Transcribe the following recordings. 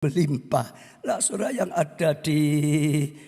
Melimpah. Lah saudara yang ada di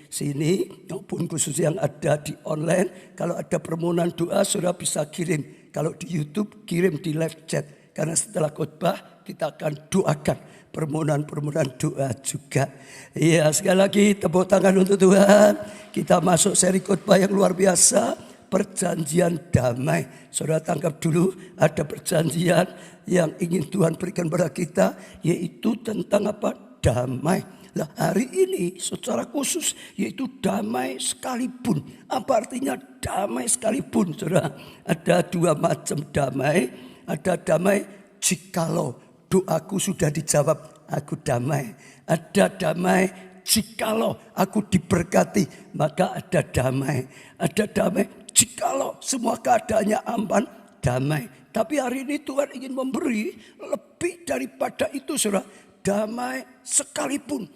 sini maupun khusus yang ada di online, kalau ada permohonan doa saudara bisa kirim. Kalau di YouTube kirim di live chat. Karena setelah khotbah kita akan doakan permohonan-permohonan doa juga. Iya, sekali lagi tepuk tangan untuk Tuhan. Kita masuk seri khotbah yang luar biasa, perjanjian damai. Saudara tangkap dulu, ada perjanjian yang ingin Tuhan berikan kepada kita, yaitu tentang apa? Damai. Nah, hari ini secara khusus yaitu damai sekalipun. Apa artinya damai sekalipun? Saudara, ada dua macam damai. Ada damai jikalau doaku sudah dijawab, aku damai. Ada damai jikalau aku diberkati, maka ada damai. Ada damai jikalau semua keadaannya aman, damai. Tapi hari ini Tuhan ingin memberi lebih daripada itu, saudara. Damai sekalipun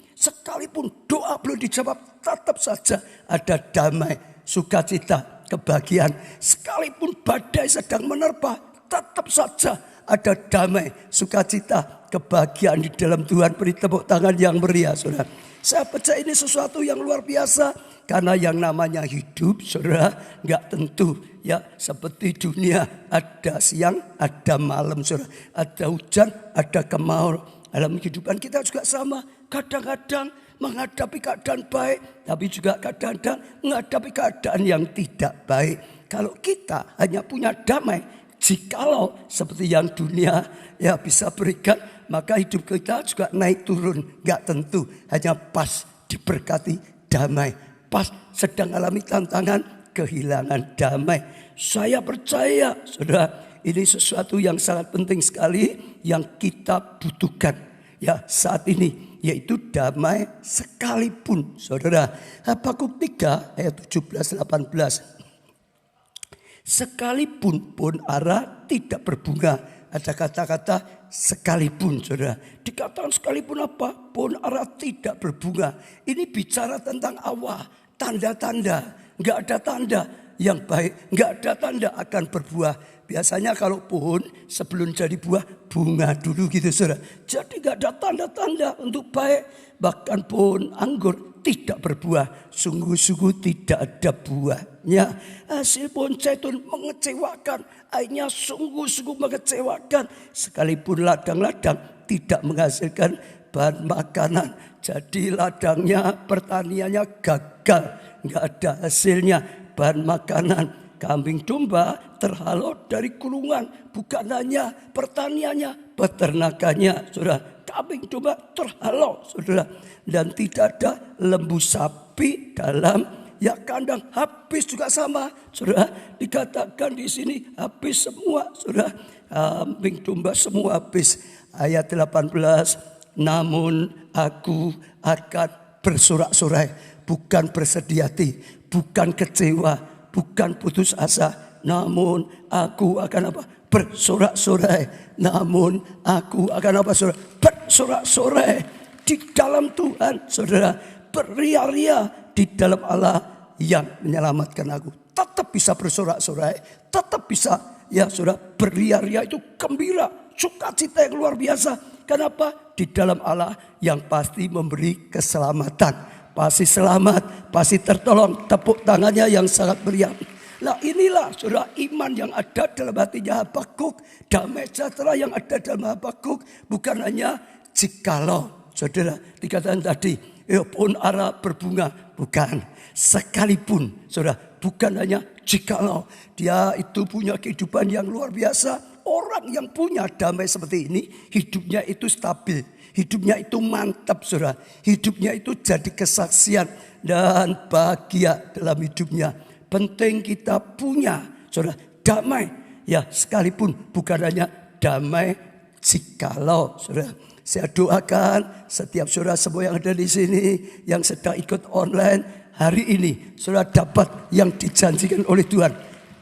doa belum dijawab, tetap saja ada damai, sukacita, kebahagiaan. Sekalipun badai sedang menerpa, tetap saja ada damai, sukacita, kebahagiaan di dalam Tuhan. Beri tepuk tangan yang meriah, saudara. Saya percaya ini sesuatu yang luar biasa. Karena yang namanya hidup, saudara, gak tentu. Ya, seperti dunia, ada siang, ada malam, saudara. Ada hujan, ada kemarau. Dalam kehidupan kita juga sama. Kadang-kadang menghadapi keadaan baik, tapi juga kadang-kadang menghadapi keadaan yang tidak baik. Kalau kita hanya punya damai, jikalau seperti yang dunia ya bisa berikan, maka hidup kita juga naik turun. Gak tentu, hanya pas diberkati damai. Pas sedang alami tantangan, kehilangan damai. Saya percaya, saudara, ini sesuatu yang sangat penting sekali yang kita butuhkan ya saat ini, yaitu damai sekalipun, saudara. Habakuk 3 ayat 17-18. Sekalipun pohon ara tidak berbunga. Ada kata-kata sekalipun, saudara. Dikatakan sekalipun apa? Pohon ara tidak berbunga. Ini bicara tentang awal, tanda-tanda. Enggak ada tanda yang baik, enggak ada tanda akan berbuah. Biasanya kalau pohon sebelum jadi buah, bunga dulu gitu, saudara. Jadi enggak ada tanda-tanda untuk baik. Bahkan pohon anggur tidak berbuah, sungguh-sungguh tidak ada buahnya. Hasil pohon zaitun mengecewakan, akhirnya sungguh-sungguh mengecewakan. Sekalipun ladang-ladang tidak menghasilkan bahan makanan. Jadi ladangnya, pertaniannya gagal, nggak ada hasilnya bahan makanan. Kambing domba terhalau dari kulungan, bukan hanya pertaniannya, peternakannya, saudara. Kambing domba terhalau, saudara. Dan tidak ada lembu sapi dalam ya kandang, habis juga sama, saudara. Dikatakan di sini habis semua, saudara. Kambing domba semua habis. Ayat 18, namun aku akan bersorak-sorai, bukan bersedih hati, bukan kecewa, bukan putus asa, namun aku akan apa? Bersorak-sorai. Namun aku akan apa, saudara? Bersorak-sorai di dalam Tuhan, saudara. Beria-ria di dalam Allah yang menyelamatkan aku. Tetap bisa bersorak-sorai, tetap bisa ya, saudara, beria-ria itu gembira, sukacita yang luar biasa. Kenapa? Di dalam Allah yang pasti memberi keselamatan. Pasti selamat, pasti tertolong. Tepuk tangannya yang sangat meriah. Nah inilah, saudara, iman yang ada dalam hatinya Habakuk. Damai sejahtera yang ada dalam Habakuk. Bukan hanya jikalau, saudara, dikatakan tadi, pohon ara berbunga. Bukan, sekalipun, saudara, bukan hanya jikalau. Dia itu punya kehidupan yang luar biasa. Orang yang punya damai seperti ini, hidupnya itu stabil. Hidupnya itu mantap, saudara. Hidupnya itu jadi kesaksian dan bahagia dalam hidupnya. Penting kita punya, saudara, damai. Ya, sekalipun bukan hanya damai jikalau, saudara. Saya doakan setiap saudara semua yang ada di sini, yang sedang ikut online hari ini, saudara dapat yang dijanjikan oleh Tuhan.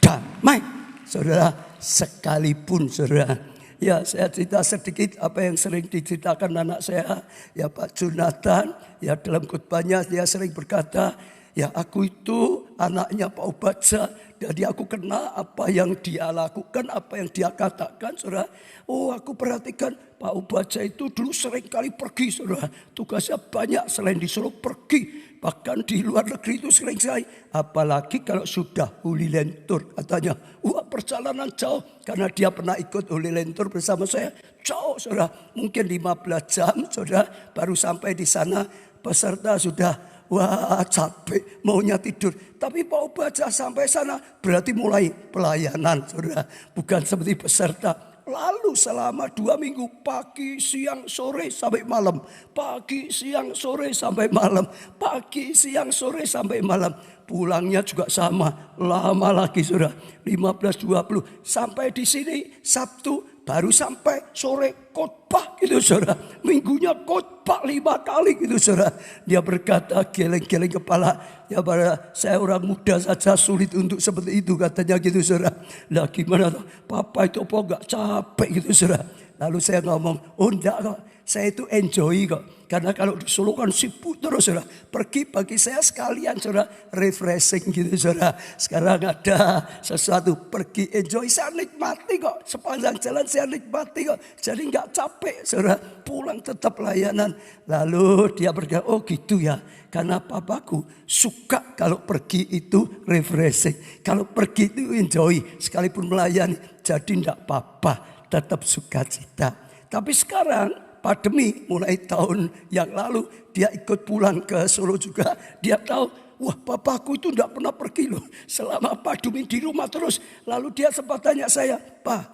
Damai, saudara, sekalipun, saudara. Ya, saya cerita sedikit apa yang sering diceritakan anak saya, ya Pak Jonathan. Ya dalam khotbahnya dia sering berkata, ya aku itu anaknya Pak Ubaja. Jadi aku kenal apa yang dia lakukan, apa yang dia katakan, saudara. Oh, aku perhatikan Pak Ubaja itu dulu sering kali pergi, saudara. Tugasnya banyak, selain disuruh pergi. Bahkan di luar negeri itu sering sekali. Apalagi kalau sudah Holy Land Tour katanya. Wah, perjalanan jauh. Karena dia pernah ikut Holy Land Tour bersama saya. Jauh, saudara. Mungkin 15 jam, saudara. Baru sampai di sana. Peserta sudah wah capek, maunya tidur. Tapi Pak Ubaja sampai sana berarti mulai pelayanan, saudara. Bukan seperti peserta. Lalu selama 2 minggu, pagi, siang, sore sampai malam. Pagi, siang, sore sampai malam. Pagi, siang, sore sampai malam. Pulangnya juga sama, lama lagi, saudara. 15-20 sampai di sini Sabtu. Baru sampai sore khotbah gitu, saudara. Minggunya khotbah 5 kali gitu, saudara. Dia berkata geleng-geleng kepala. Ya, pada saya orang muda saja sulit untuk seperti itu, katanya gitu, saudara. Lah gimana tuh? Papa itu apa enggak capek gitu, saudara. Lalu saya ngomong, oh enggak kok. Saya itu enjoy kok. Karena kalau di Solo kan sibuk terus, saudara. Pergi bagi saya sekalian, saudara, refreshing gitu, saudara. Sekarang ada sesuatu, pergi enjoy. Saya nikmati kok. Sepanjang jalan saya nikmati kok. Jadi nggak capek, saudara. Pulang tetap layanan. Lalu dia berkata, oh gitu ya. Karena papaku suka kalau pergi itu refreshing. Kalau pergi itu enjoy. Sekalipun melayani. Jadi enggak apa-apa. Tetap sukacita. Tapi sekarang pandemi mulai tahun yang lalu dia ikut pulang ke Solo juga. Dia tahu, wah papaku itu tidak pernah pergi loh. Selama pandemi di rumah terus. Lalu dia sempat tanya saya, Pak,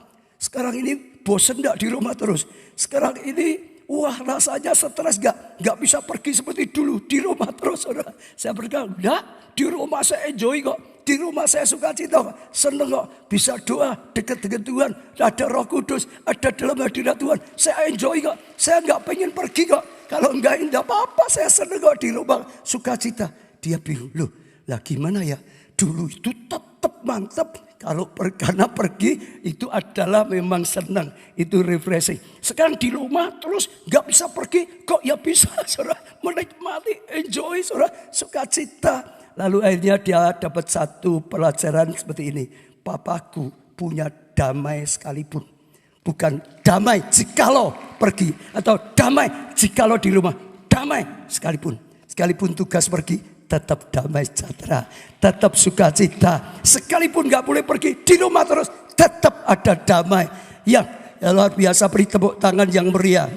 sekarang ini bosen enggak di rumah terus? Sekarang ini wah rasanya stres enggak bisa pergi seperti dulu. Di rumah terus, saudara. Saya berkata, enggak, di rumah saya enjoy kok. Di rumah saya sukacita kok. Seneng kok. Bisa doa dekat dengan Tuhan. Ada Roh Kudus. Ada dalam hadirat Tuhan. Saya enjoy kok. Saya enggak pengen pergi kok. Kalau enggak apa-apa. Saya seneng kok di rumah sukacita. Dia bingung. Loh lah gimana ya. Dulu itu tetap mantap. Karena pergi itu adalah memang senang. Itu refreshing. Sekarang di rumah terus enggak bisa pergi. Kok ya bisa, saudara. Menikmati. Enjoy, saudara. Sukacita. Lalu akhirnya dia dapat satu pelajaran seperti ini. Papaku punya damai sekalipun. Bukan damai jikalau pergi. Atau damai jikalau di rumah. Damai sekalipun. Sekalipun tugas pergi. Tetap damai sejahtera. Tetap sukacita. Sekalipun gak boleh pergi. Di rumah terus. Tetap ada damai. Yang luar biasa, beri tepuk tangan yang meriah.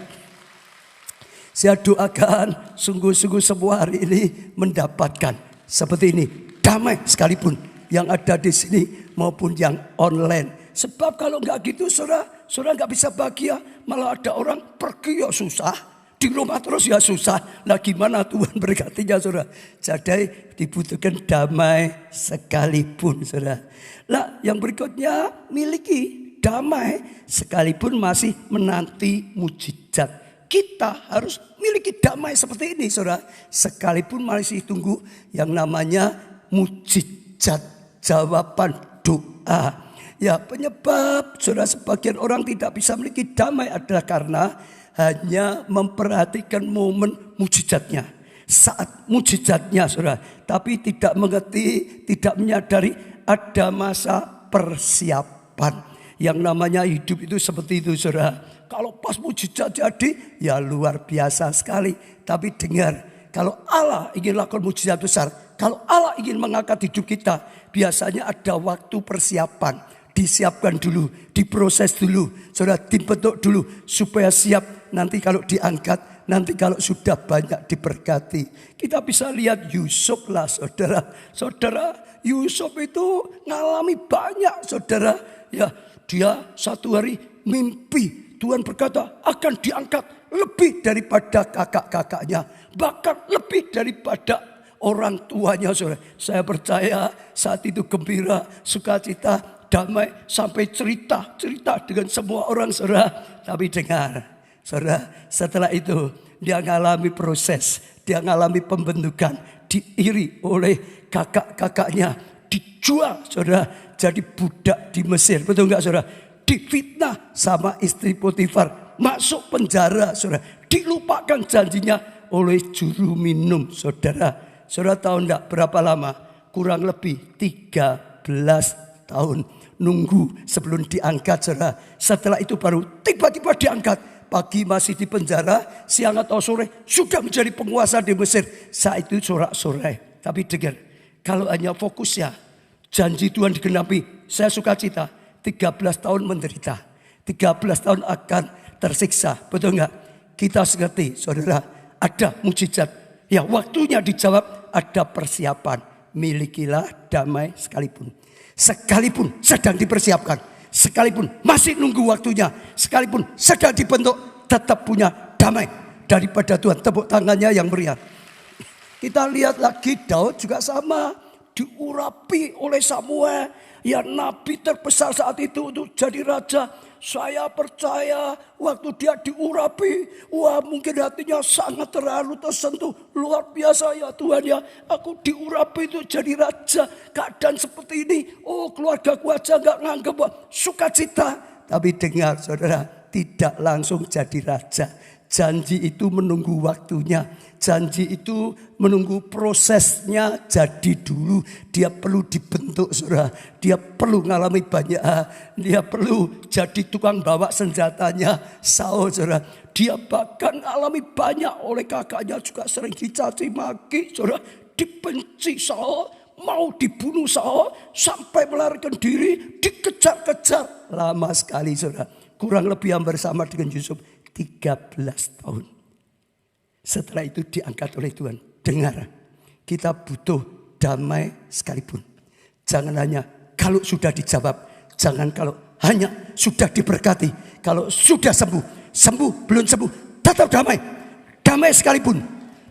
Saya doakan sungguh-sungguh semua hari ini mendapatkan seperti ini, damai sekalipun yang ada di sini maupun yang online. Sebab kalau nggak gitu, saudara nggak bisa bahagia. Malah ada orang pergi ya susah, di rumah terus ya susah. Nah gimana Tuhan berkatinya, saudara? Jadi dibutuhkan damai sekalipun, saudara. Nah yang berikutnya, miliki damai sekalipun masih menanti mujizat. Kita harus miliki damai seperti ini, saudara. Sekalipun masih tunggu yang namanya mujizat, jawaban doa. Ya, penyebab saudara sebagian orang tidak bisa memiliki damai adalah karena hanya memperhatikan momen mujizatnya. Saat mujizatnya, saudara. Tapi tidak mengerti, tidak menyadari ada masa persiapan. Yang namanya hidup itu seperti itu, saudara. Kalau pas mujizat jadi, ya luar biasa sekali. Tapi dengar, kalau Allah ingin lakukan mujizat besar, kalau Allah ingin mengangkat hidup kita, biasanya ada waktu persiapan. Disiapkan dulu, diproses dulu, saudara, dibentuk dulu supaya siap nanti kalau diangkat, nanti kalau sudah banyak diberkati. Kita bisa lihat Yusuf lah, saudara. Saudara, Yusuf itu ngalami banyak, saudara. Ya, dia satu hari mimpi. Tuhan berkata akan diangkat lebih daripada kakak-kakaknya. Bahkan lebih daripada orang tuanya, saudara. Saya percaya saat itu gembira, sukacita, damai. Sampai cerita dengan semua orang, saudara. Tapi dengar, saudara, setelah itu dia mengalami proses. Dia mengalami pembentukan. Diiri oleh kakak-kakaknya. Dijual, saudara. Jadi budak di Mesir. Betul enggak, saudara? Difitnah sama istri Potifar, masuk penjara, saudara. Dilupakan janjinya oleh juru minum, saudara. Saudara tahu enggak berapa lama? kurang lebih 13 tahun nunggu sebelum diangkat, saudara. Setelah itu baru tiba-tiba diangkat. Pagi masih di penjara, siang atau sore sudah menjadi penguasa di Mesir. Saat itu sorak-sorai. Tapi dengar, kalau hanya fokusnya janji Tuhan digenapi, saya sukacita. 13 tahun menderita, 13 tahun akan tersiksa. Betul enggak? Kita mengerti, saudara, ada mujizat. Ya, waktunya dijawab, ada persiapan. Milikilah damai sekalipun. Sekalipun sedang dipersiapkan, sekalipun masih nunggu waktunya, sekalipun sedang dibentuk, tetap punya damai daripada Tuhan. Tepuk tangannya yang meriah. Kita lihat lagi Daud juga sama, diurapi oleh Samuel, ya nabi terbesar saat itu untuk jadi raja. Saya percaya waktu dia diurapi, wah mungkin hatinya sangat terharu, tersentuh. Luar biasa ya Tuhan ya, aku diurapi itu jadi raja. Keadaan seperti ini, oh keluargaku aja gak nganggep sukacita. Tapi dengar saudara, tidak langsung jadi raja. Janji itu menunggu waktunya. Janji itu menunggu prosesnya jadi dulu. Dia perlu dibentuk, saudara. Dia perlu mengalami banyak hal. Dia perlu jadi tukang bawa senjatanya Saul, saudara. Dia bahkan alami banyak oleh kakaknya juga sering dicaci maki, saudara. Dibenci Saul, mau dibunuh Saul, sampai melarikan diri, dikejar-kejar. Lama sekali, saudara. Kurang lebih hampir sama dengan Yusuf. 13 tahun. Setelah itu diangkat oleh Tuhan. Dengar, kita butuh damai sekalipun. Jangan hanya kalau sudah dijawab. Jangan kalau hanya sudah diberkati. Kalau sudah sembuh. Sembuh, belum sembuh, tetap damai. Damai sekalipun,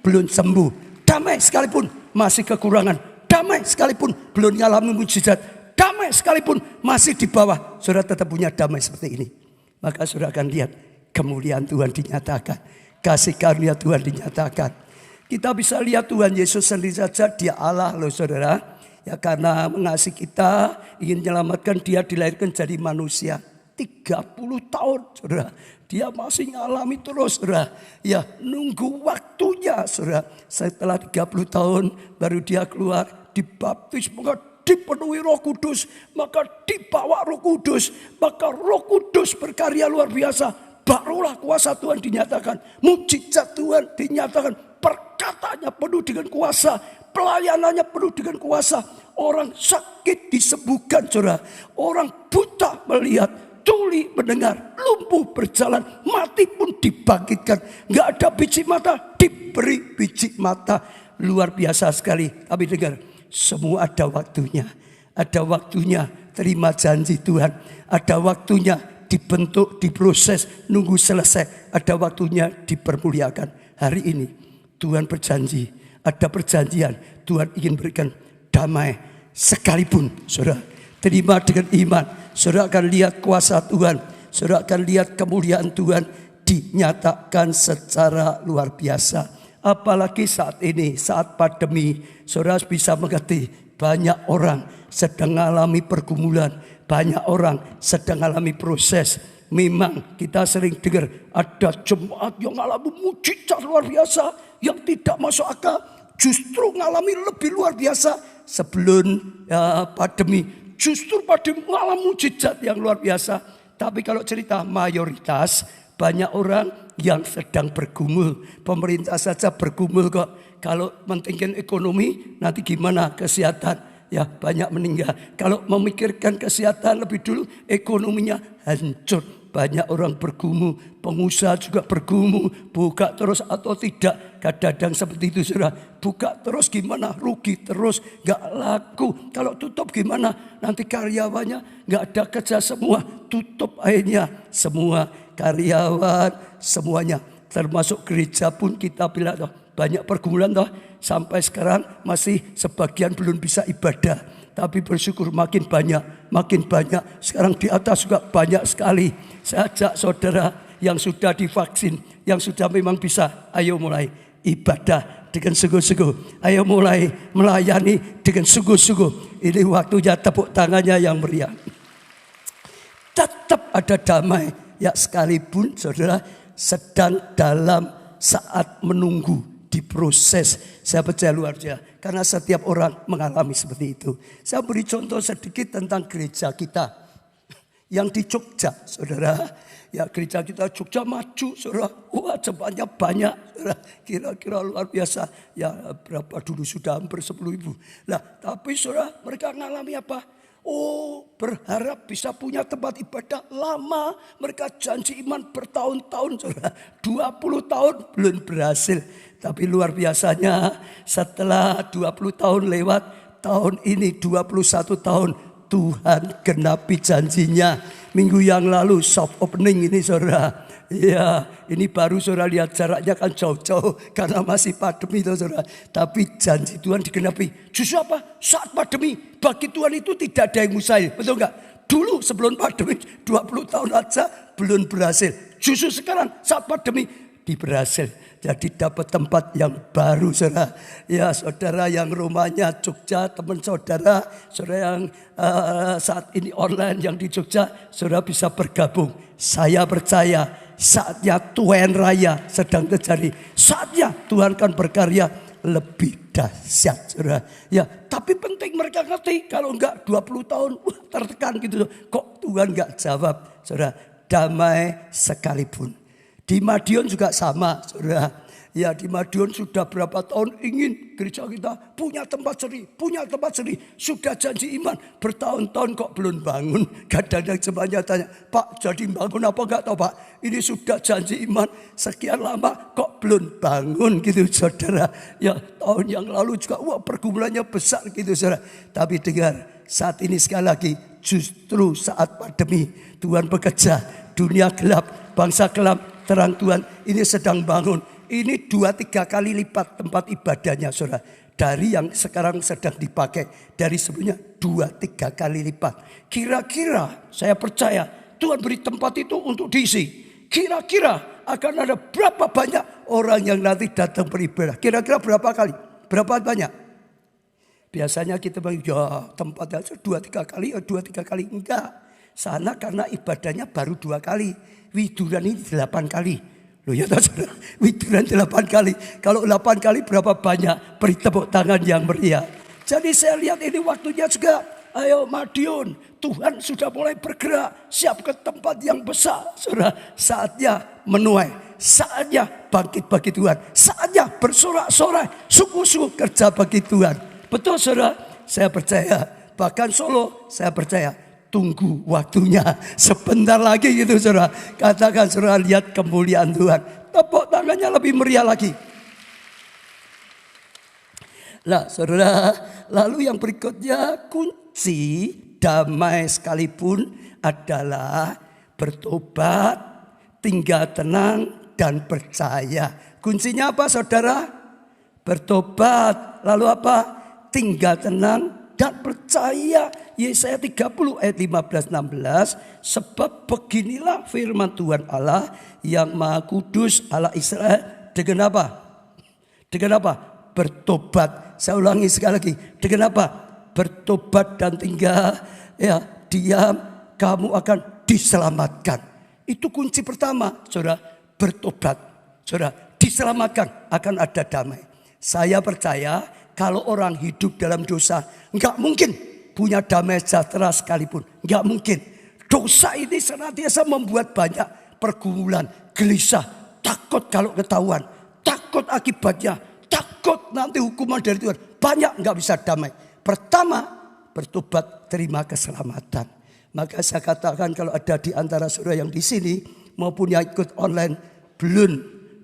belum sembuh. Damai sekalipun, masih kekurangan. Damai sekalipun, belum mengalami mujizat. Damai sekalipun, masih di bawah. Saudara tetap punya damai seperti ini. Maka saudara akan lihat kemuliaan Tuhan dinyatakan. Kasih karunia Tuhan dinyatakan. Kita bisa lihat Tuhan Yesus sendiri saja. Dia Allah loh saudara. Ya karena mengasihi kita, ingin menyelamatkan, dia dilahirkan jadi manusia. 30 tahun saudara. Dia masih ngalami terus saudara. Ya nunggu waktunya saudara. Setelah 30 tahun baru dia keluar, dibaptis, maka dipenuhi Roh Kudus, maka dibawa Roh Kudus, maka Roh Kudus berkarya luar biasa. Barulah kuasa Tuhan dinyatakan, mujizat Tuhan dinyatakan, perkataannya penuh dengan kuasa, pelayanannya penuh dengan kuasa. Orang sakit disembuhkan saudara, orang buta melihat, tuli mendengar, lumpuh berjalan, mati pun dibangkitkan. Gak ada biji mata, diberi biji mata. Luar biasa sekali. Tapi dengar, semua ada waktunya. Ada waktunya terima janji Tuhan. Ada waktunya dibentuk, diproses, nunggu selesai. Ada waktunya dipermuliakan. Hari ini Tuhan berjanji, ada perjanjian. Tuhan ingin berikan damai sekalipun. Saudara terima dengan iman. Saudara akan lihat kuasa Tuhan. Saudara akan lihat kemuliaan Tuhan dinyatakan secara luar biasa. Apalagi saat ini, saat pandemi. Saudara bisa mengerti, banyak orang sedang mengalami pergumulan. Banyak orang sedang mengalami proses. Memang kita sering dengar ada jemaat yang mengalami mujizat luar biasa yang tidak masuk akal. Justru mengalami lebih luar biasa sebelum pandemi. Justru pandemi mengalami mujizat yang luar biasa. Tapi kalau cerita mayoritas, banyak orang yang sedang bergumul. Pemerintah saja bergumul kok. Kalau mentingin ekonomi, nanti gimana kesehatan? Ya banyak meninggal. Kalau memikirkan kesehatan lebih dulu, ekonominya hancur. Banyak orang bergumul, pengusaha juga bergumul. Buka terus atau tidak, kadang-kadang seperti itu saudara. Buka terus gimana, rugi terus, gak laku. Kalau tutup gimana, nanti karyawannya gak ada kerja semua. Tutup akhirnya semua karyawan, semuanya. Termasuk gereja pun kita bilang banyak pergumulan toh. Sampai sekarang masih sebagian belum bisa ibadah. Tapi bersyukur makin banyak, makin banyak. Sekarang di atas juga banyak sekali. Saya ajak saudara yang sudah divaksin, yang sudah memang bisa, ayo mulai ibadah dengan sungguh-sungguh. Ayo mulai melayani dengan sungguh-sungguh. Ini waktunya tepuk tangannya yang meriah. Tetap ada damai. Ya sekalipun saudara sedang dalam saat menunggu diproses. Saya percaya luar biasa. Karena setiap orang mengalami seperti itu. Saya beri contoh sedikit tentang gereja kita. Yang di Jogja, saudara. Ya gereja kita Jogja maju, saudara. Wah jemaatnya banyak, saudara. Kira-kira luar biasa. Ya berapa dulu sudah hampir 10.000. Nah tapi saudara mereka mengalami apa? Oh berharap bisa punya tempat ibadah lama. Mereka janji iman bertahun-tahun, saudara. 20 tahun belum berhasil. Tapi luar biasanya setelah 20 tahun lewat, tahun ini 21 tahun. Tuhan genapi janjinya. Minggu yang lalu soft opening ini saudara. Ya ini baru saudara lihat jaraknya kan jauh-jauh. Karena masih pandemi itu saudara. Tapi janji Tuhan digenapi. Justru apa? Saat pandemi bagi Tuhan itu tidak ada yang mustahil. Betul enggak? Dulu sebelum pandemi 20 tahun aja belum berhasil. Justru sekarang saat pandemi diberhasil. Jadi dapat tempat yang baru saudara. Ya saudara yang rumahnya Jogja, teman saudara. Saudara yang saat ini online yang di Jogja. Saudara bisa bergabung. Saya percaya saatnya Tuhan Raya sedang terjadi. Saatnya Tuhan akan berkarya lebih dahsyat saudara. Ya tapi penting mereka ngerti. Kalau enggak 20 tahun tertekan gitu. Kok Tuhan enggak jawab saudara. Damai sekalipun. Di Madiun juga sama, saudara. Ya di Madiun sudah berapa tahun ingin gereja kita punya tempat seri. Sudah janji iman bertahun-tahun kok belum bangun. Kadang-kadang jemaatnya tanya, Pak jadi bangun apa enggak tahu Pak. Ini sudah janji iman sekian lama kok belum bangun gitu saudara. Ya tahun yang lalu juga pergumulannya besar gitu saudara. Tapi dengar saat ini sekali lagi justru saat pandemi Tuhan bekerja. Dunia gelap, bangsa gelap. Terang Tuhan ini sedang bangun. Ini 2-3 kali lipat tempat ibadahnya saudara. Dari yang sekarang sedang dipakai. Dari sebelumnya 2-3 kali lipat. Kira-kira saya percaya Tuhan beri tempat itu untuk diisi. Kira-kira akan ada berapa banyak orang yang nanti datang beribadah. Kira-kira berapa kali? Berapa banyak? Biasanya kita bilang ya tempatnya 2-3 kali. 2-3 kali enggak. Sana karena ibadahnya baru 2 kali. Widuran ini 8 kali. Loh ya saudara, widuran 8 kali. Kalau 8 kali berapa banyak? Beri tepuk tangan yang meriah. Jadi saya lihat ini waktunya juga. Ayo Madiun, Tuhan sudah mulai bergerak. Siap ke tempat yang besar. Saudara, saatnya menuai. Saatnya bangkit bagi Tuhan. Saatnya bersorak-sorai. Sungguh-sungguh kerja bagi Tuhan. Betul saudara, saya percaya. Bahkan Solo, saya percaya. Tunggu waktunya sebentar lagi gitu saudara. Katakan saudara lihat kemuliaan Tuhan. Tepuk tangannya lebih meriah lagi. Nah saudara, lalu yang berikutnya kunci damai sekalipun adalah bertobat, tinggal tenang dan percaya. Kuncinya apa saudara? Bertobat, lalu apa? Tinggal tenang dan percaya. Yesaya 30 ayat 15-16. Sebab beginilah firman Tuhan Allah yang Maha Kudus Allah Israel. Dengan apa? Dengan apa? Bertobat. Saya ulangi sekali lagi. Dengan apa? Bertobat dan tinggal diam. Kamu akan diselamatkan. Itu kunci pertama. Saudara, bertobat. Saudara, diselamatkan, akan ada damai. Saya percaya kalau orang hidup dalam dosa, enggak mungkin punya damai sejahtera sekalipun. Enggak mungkin. Dosa ini senantiasa membuat banyak pergumulan, gelisah, takut kalau ketahuan, takut akibatnya, takut nanti hukuman dari Tuhan. Banyak enggak bisa damai. Pertama, bertobat, terima keselamatan. Maka saya katakan kalau ada di antara saudara yang di sini maupun yang ikut online belum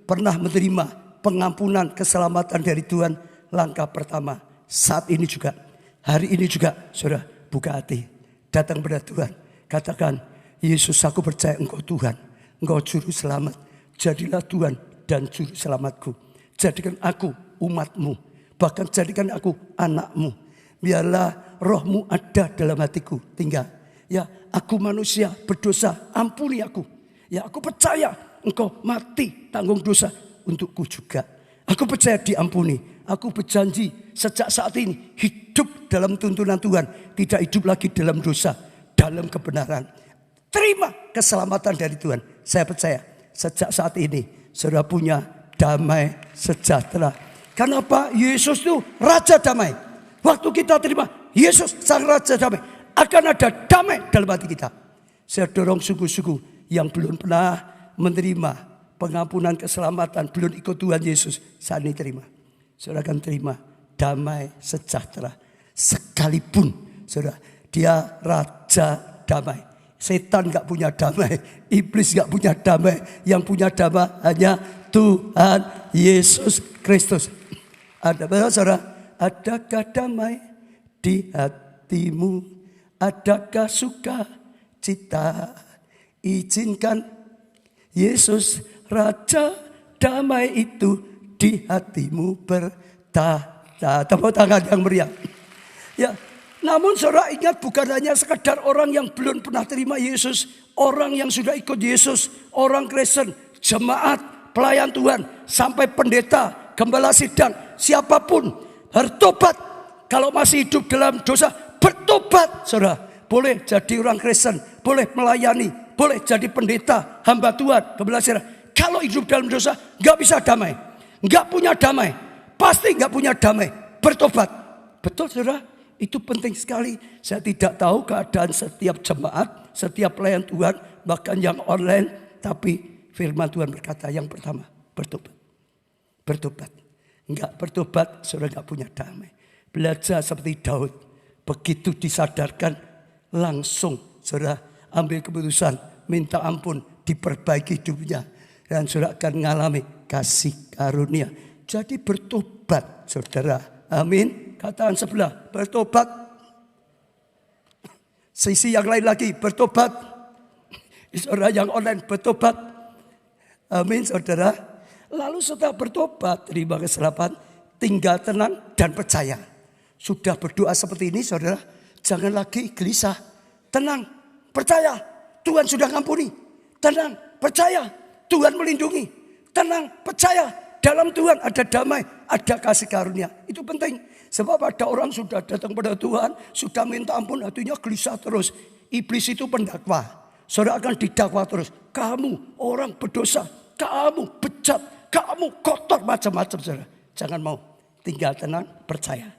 pernah menerima pengampunan keselamatan dari Tuhan, langkah pertama saat ini juga, hari ini juga, saudara buka hati, datang pada Tuhan, katakan, Yesus aku percaya Engkau Tuhan, Engkau juru selamat, jadilah Tuhan dan juru selamatku, jadikan aku umatmu, bahkan jadikan aku anakmu, biarlah rohmu ada dalam hatiku, tinggal, ya aku manusia berdosa, ampuni aku, ya aku percaya Engkau mati tanggung dosa untukku juga, aku percaya diampuni. Aku berjanji sejak saat ini hidup dalam tuntunan Tuhan. Tidak hidup lagi dalam dosa, dalam kebenaran. Terima keselamatan dari Tuhan. Saya percaya sejak saat ini saudara punya damai sejahtera. Kenapa? Yesus itu Raja damai. Waktu kita terima Yesus sang Raja damai, akan ada damai dalam hati kita. Saya dorong sungguh-sungguh yang belum pernah menerima pengampunan keselamatan, belum ikut Tuhan Yesus, saat ini terima. Saudara akan terima damai sejahtera. Sekalipun saudara, dia Raja damai. Setan gak punya damai, iblis gak punya damai. Yang punya damai hanya Tuhan Yesus Kristus. Ada saudara, adakah damai di hatimu? Adakah sukacita? Izinkan Yesus Raja damai itu di hatimu bertata. Tepuk tangan yang meriah. Ya, namun saudara ingat, bukan hanya sekedar orang yang belum pernah terima Yesus, orang yang sudah ikut Yesus, orang Kristen, jemaat, pelayan Tuhan, sampai pendeta, gembala sidang, siapapun bertobat. Kalau masih hidup dalam dosa, bertobat saudara. Boleh jadi orang Kristen, boleh melayani, boleh jadi pendeta, hamba Tuhan, gembala sidang. Kalau hidup dalam dosa, gak bisa damai, gak punya damai, pasti gak punya damai. Bertobat. Betul saudara, itu penting sekali. Saya tidak tahu keadaan setiap jemaat, setiap pelayan Tuhan, bahkan yang online. Tapi firman Tuhan berkata yang pertama, bertobat. Bertobat. Enggak bertobat, saudara enggak punya damai. Belajar seperti Daud. Begitu disadarkan, langsung saudara ambil keputusan, minta ampun, diperbaiki hidupnya. Dan saudara akan mengalami kasih karunia. Jadi bertobat saudara. Amin. Katakan sebelah, bertobat. Sisi yang lain lagi, bertobat. Saudara yang online, bertobat. Amin saudara. Lalu setelah bertobat, terima keselamatan, tinggal tenang dan percaya. Sudah berdoa seperti ini saudara, jangan lagi gelisah. Tenang, percaya, Tuhan sudah ngampuni. Tenang, percaya, Tuhan melindungi. Tenang, percaya, dalam Tuhan ada damai, ada kasih karunia. Itu penting. Sebab ada orang sudah datang pada Tuhan, sudah minta ampun, hatinya gelisah terus. Iblis itu pendakwa. Saudara akan didakwa terus. Kamu orang berdosa, kamu bejat, kamu kotor, macam-macam saudara. Jangan mau, tinggal tenang, percaya.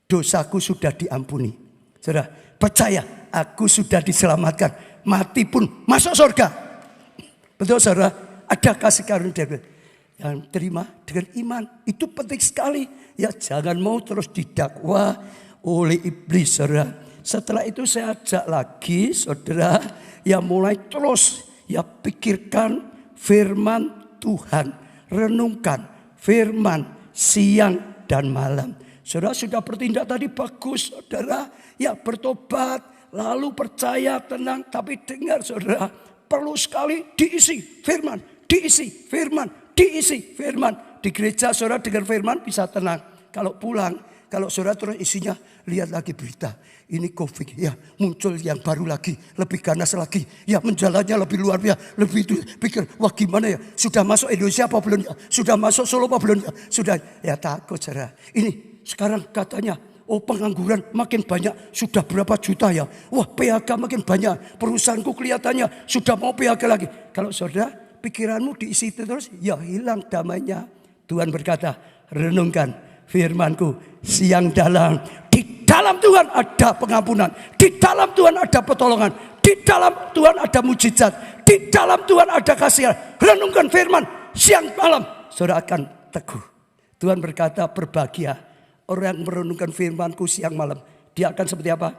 Dosaku sudah diampuni. Saudara, percaya, aku sudah diselamatkan. Mati pun masuk surga. Betul saudara, ada kasih karunia. Yang terima dengan iman, itu penting sekali. Ya, jangan mau terus didakwa oleh iblis saudara. Setelah itu saya ajak lagi saudara, ya mulai terus ya pikirkan firman Tuhan. Renungkan firman siang dan malam. Saudara sudah bertindak tadi bagus saudara. Ya bertobat, lalu percaya, tenang. Tapi dengar saudara, perlu sekali diisi firman, diisi firman, diisi firman. Di gereja saudara dengar firman bisa tenang. Kalau pulang, kalau saudara terus isinya lihat lagi berita. Ini COVID ya, muncul yang baru lagi, lebih ganas lagi. Ya menjalannya lebih luar biasa, lebih itu pikir, wah gimana ya? Sudah masuk Indonesia apa belum ya? Sudah masuk Solo apa belum ya? Sudah, ya takut saudara. Ini sekarang katanya, oh pengangguran makin banyak, sudah berapa juta ya? Wah PHK makin banyak, perusahaanku kelihatannya sudah mau PHK lagi. Kalau saudara pikiranmu diisi terus, ya hilang damainya. Tuhan berkata, renungkan firman-Ku siang dalam. Di dalam Tuhan ada pengampunan, di dalam Tuhan ada pertolongan, di dalam Tuhan ada mujizat, di dalam Tuhan ada kasih. Renungkan firman siang malam, saudara akan teguh. Tuhan berkata, berbahagia orang yang merenungkan firman-Ku siang malam. Dia akan seperti apa?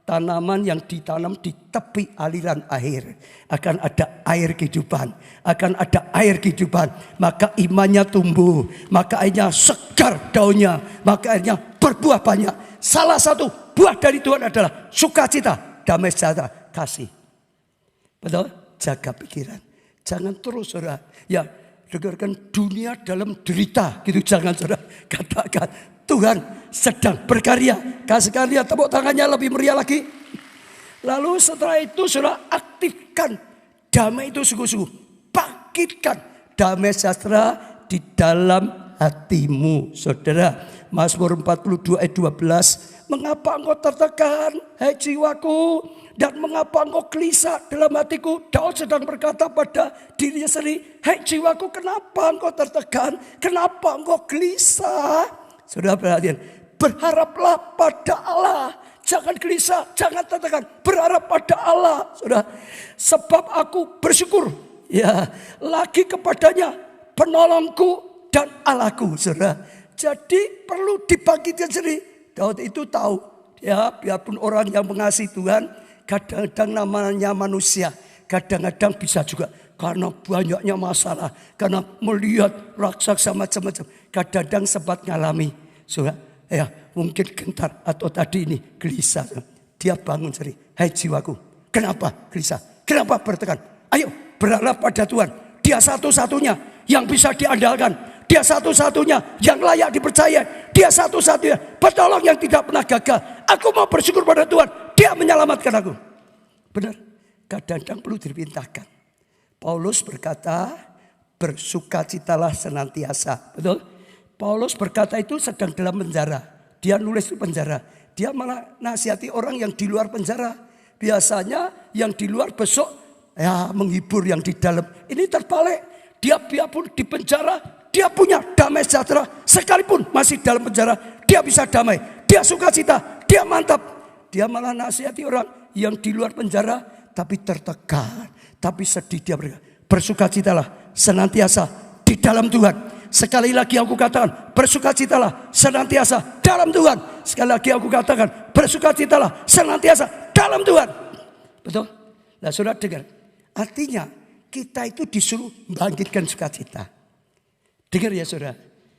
Tanaman yang ditanam di tepi aliran air. Akan ada air kehidupan. Akan ada air kehidupan. Maka imannya tumbuh. Maka airnya segar daunnya. Maka airnya berbuah banyak. Salah satu buah dari Tuhan adalah sukacita, damai sejahtera, kasih. Betul? Jaga pikiran. Jangan terus saudara. Ya, dengarkan dunia dalam derita. Gitu jangan saudara. Katakan, Tuhan sedang berkarya. Kasih karya, tepuk tangannya lebih meriah lagi. Lalu setelah itu saudara aktifkan damai itu sungguh-sungguh. Bangkitkan damai sejahtera di dalam hatimu saudara. Mazmur 42 ayat 12. mengapa engkau tertekan, hai jiwaku? Dan mengapa engkau gelisah dalam hatiku? Daud sedang berkata pada dirinya sendiri, hai jiwaku, kenapa engkau tertekan? Kenapa engkau gelisah? Saudara perhatian, berharaplah pada Allah. Jangan gelisah, jangan tertekan. Berharap pada Allah, saudara. Sebab aku bersyukur, ya, lagi kepadanya, penolongku dan Allahku, saudara. Jadi perlu dibangkitkan sendiri. Daud itu tahu, ya, biarpun orang yang mengasihi Tuhan, kadang-kadang namanya manusia, kadang-kadang bisa juga karena banyaknya masalah, karena melihat raksasa macam-macam, kadang-kadang sempat ngalami, saudara, ya, mungkin gentar atau tadi ini gelisah. Dia bangun sendiri, hai jiwaku, kenapa gelisah? Kenapa bertekan? Ayo berharap pada Tuhan. Dia satu-satunya yang bisa diandalkan. Dia satu-satunya yang layak dipercaya. Dia satu-satunya penolong yang tidak pernah gagal. Aku mau bersyukur pada Tuhan. Dia menyelamatkan aku. Benar, kadang-kadang perlu dipintahkan. Paulus berkata, bersukacitalah senantiasa. Betul? Paulus berkata itu sedang dalam penjara. Dia nulis di penjara. Dia malah nasihati orang yang di luar penjara. Biasanya yang di luar besok ya menghibur yang di dalam. Ini terbalik. Dia biarpun di penjara, dia punya damai sejahtera. Sekalipun masih dalam penjara, dia bisa damai. Dia sukacita, dia mantap. Dia malah nasihati orang yang di luar penjara tapi tertekan, tapi sedih. Dia bersukacitalah senantiasa di dalam Tuhan. Sekali lagi aku katakan, bersukacitalah senantiasa dalam Tuhan. Sekali lagi aku katakan, bersukacitalah senantiasa dalam Tuhan. Betul? Nah, saudara dengar. Artinya kita itu disuruh bangkitkan sukacita. Dengar ya saudara.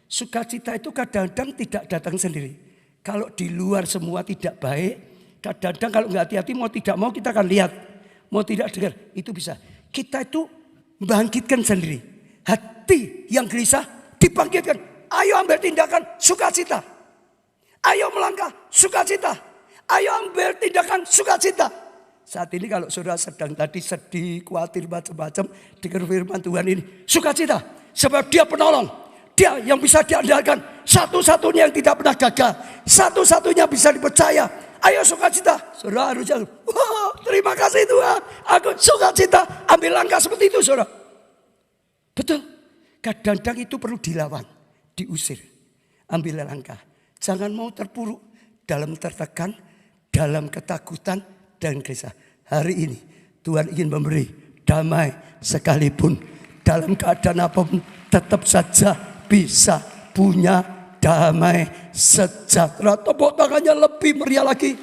Sukacita itu kadang-kadang tidak datang sendiri. Kalau di luar semua tidak baik, kadang-kadang kalau nggak hati-hati mau tidak mau kita akan lihat. Mau tidak dengar, itu bisa. Kita itu bangkitkan sendiri. Hati yang gelisah dibangkitkan. Ayo ambil tindakan sukacita. Ayo melangkah sukacita. Ayo ambil tindakan sukacita. Saat ini kalau saudara sedang tadi sedih, khawatir macam-macam, dengar firman Tuhan ini, sukacita. Sebab dia penolong. Dia yang bisa diandalkan. Satu-satunya yang tidak pernah gagal. Satu-satunya bisa dipercaya. Ayo sukacita. Saudara harus jalan. Wow, terima kasih Tuhan. Aku sukacita. Ambil langkah seperti itu saudara. Betul. Kadang-kadang itu perlu dilawan. Diusir. Ambil langkah. Jangan mau terpuruk dalam tertekan, dalam ketakutan dan gelisah. Hari ini Tuhan ingin memberi damai sekalipun dalam keadaan apapun, tetap saja bisa punya damai sejahtera. Tepuk tangannya lebih meriah lagi.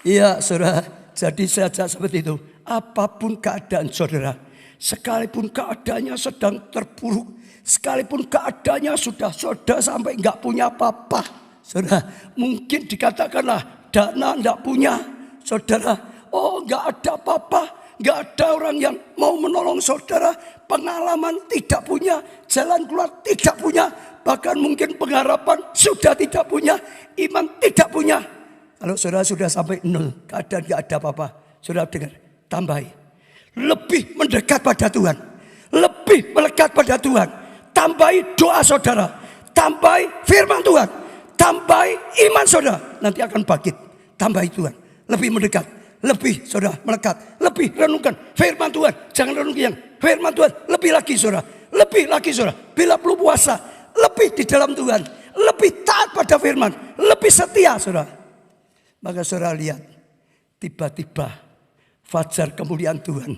Iya saudara, jadi saja seperti itu. Apapun keadaan saudara, sekalipun keadaannya sedang terpuruk, sekalipun keadaannya sudah saudara sampai enggak punya apa-apa, saudara, mungkin dikatakanlah dana enggak punya, saudara. Oh, enggak ada apa-apa, enggak ada orang yang mau menolong saudara. Pengalaman tidak punya, jalan keluar tidak punya, bahkan mungkin pengharapan sudah tidak punya, iman tidak punya. Kalau saudara sudah sampai nol, keadaan enggak ada apa-apa, saudara dengar, tambahi. Lebih mendekat pada Tuhan, lebih melekat pada Tuhan. Tambahi doa saudara, tambahi firman Tuhan, tambahi iman saudara, nanti akan bangkit. Tambahi Tuhan, lebih mendekat, lebih saudara melekat, lebih renungkan firman Tuhan. Jangan renungkan yang firman Tuhan, lebih lagi saudara, lebih lagi saudara. Bila perlu puasa, lebih di dalam Tuhan, lebih taat pada firman, lebih setia saudara. Maka saudara lihat, tiba-tiba fajar kemuliaan Tuhan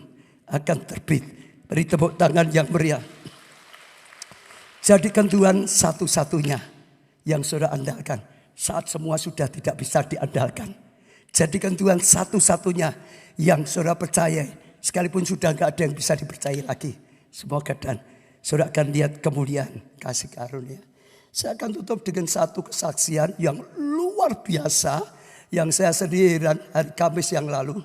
akan terbit. Beri tepuk tangan yang meriah. Jadikan Tuhan satu-satunya yang saudara andalkan saat semua sudah tidak bisa diandalkan. Jadikan Tuhan satu-satunya yang saudara percaya, sekalipun sudah tidak ada yang bisa dipercaya lagi. Semoga dan saudara akan lihat kemuliaan kasih karunia. Saya akan tutup dengan satu kesaksian yang luar biasa yang saya sendiri hari Kamis yang lalu.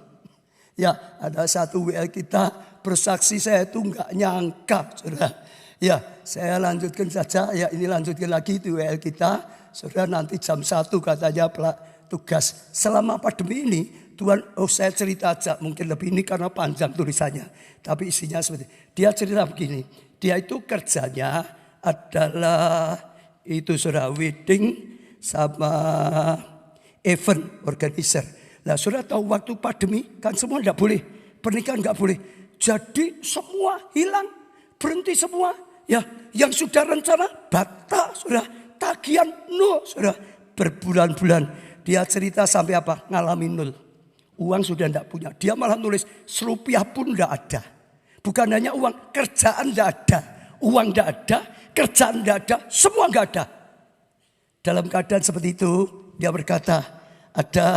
Ya, ada satu WL kita bersaksi, saya itu enggak nyangka, saudara. Ya, saya lanjutkan saja. Ya, ini lanjutkan lagi di WL kita. Saudara, nanti jam 1 katanya tugas. Selama pandemi ini, Tuhan, saya cerita aja. Mungkin lebih ini karena panjang tulisannya. Tapi isinya seperti, dia cerita begini. Dia itu kerjanya adalah itu saudara, wedding sama event organizer. Nah, saudara tahu waktu pandemi kan semua tidak boleh, pernikahan nggak boleh. Jadi semua hilang, berhenti semua. Ya, yang sudah rencana batal, saudara. Tagihan nol, saudara. Berbulan-bulan dia cerita sampai apa? Ngalami nol. Uang sudah tidak punya. Dia malah nulis serupiah pun tidak ada. Bukan hanya uang, kerjaan tidak ada. Uang tidak ada, kerjaan tidak ada, semua tidak ada. Dalam keadaan seperti itu, dia berkata, ada